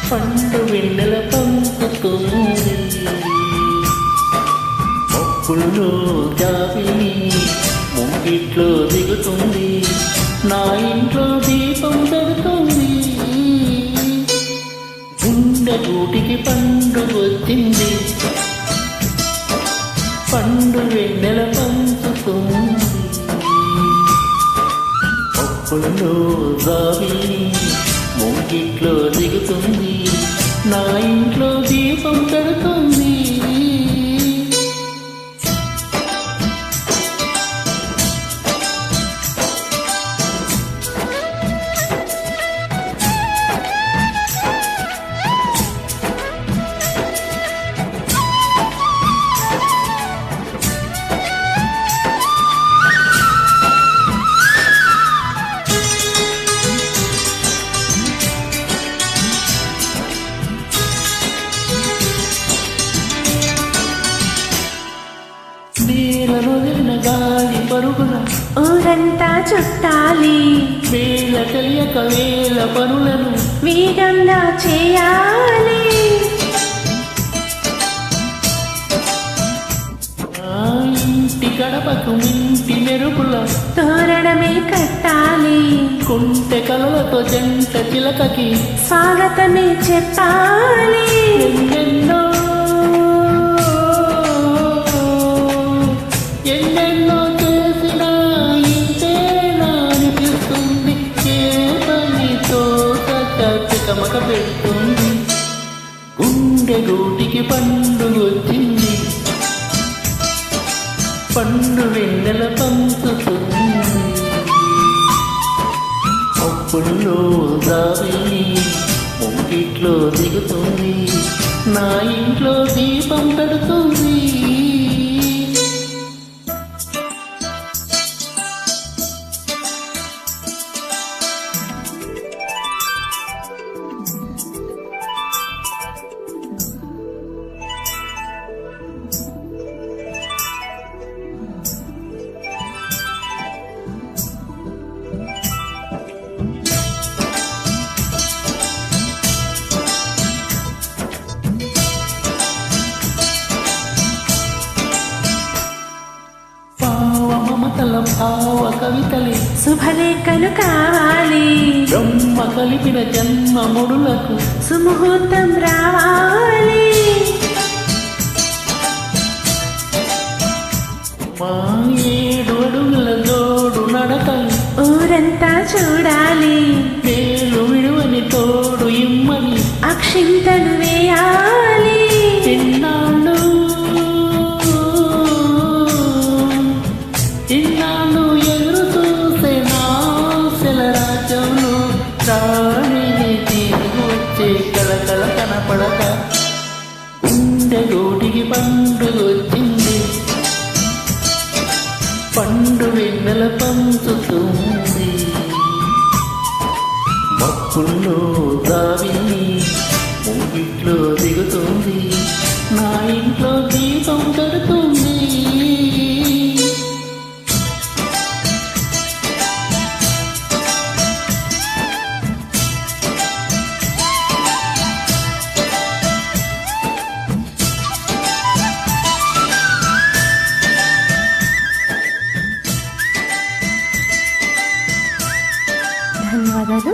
పండు వెన్నెల పంపుతుంది మొక్కుల్లో జాబిని ముంగిట్లో దిగుతుంది నా ఇంట్లో దీపం పెడుతుంది గుండె గూటికి పండు వచ్చింది పండు వెన్నెల పంపుతుంది మొక్కుల్లో జాబిని ముంగిట్లో దిగుతుంది నా ఇంట్లో దీపం పెడుతుంది నీలనొదిలిన గాలి పరుగున ఊరంతా చుట్టాలి వేళ తెలియక వేల పనులను వేగంగా చేయాలి ఇంటి గడపకు ఇంటి మెరుపుల తోరణమే కట్టాలి కుంటె కలలతో జంట చిలకకి స్వాగతమే చెప్పాలి ఎన్నెన్నో ఎన్నెన్నో చేసినా ఇంతేనా అనిపిస్తుంది ఏ పనితో తికమక పెడుతుంది గుండె గూటికి పండు వచ్చింది పండు వెన్నెల పంపుతుంది అప్పుల్లో దావిని ముంగిట్లో దిగుతుంది నా ఇంట్లో దీపం పెడుతుంది మమతల భావ కవితలే శుభలేఖలు కావాలి బ్రహ్మ కలిపిన జన్మముడులకు సుముహూర్తం రావాలి మా 7 అడుగుల జోడు నడకలు ఊరంతా చూడాలి వేలు విడువని తోడు ఇమ్మని అక్షింతలు వేయాలి ఇన్నాళ్ళు ఎదురు చూసే నాశల రాజ్యంలో రాణిని తిరిగి వచ్చే కలకల కనపడక గుండె గోటికి పండు వచ్చింది పండు వెన్నెల పంచుతుంది మక్కుల్లో దావిని ముంగిట్లో దిగుతుంది నా ఇంట్లో దీపం పెడుతుంది ధన్యవాదాలు.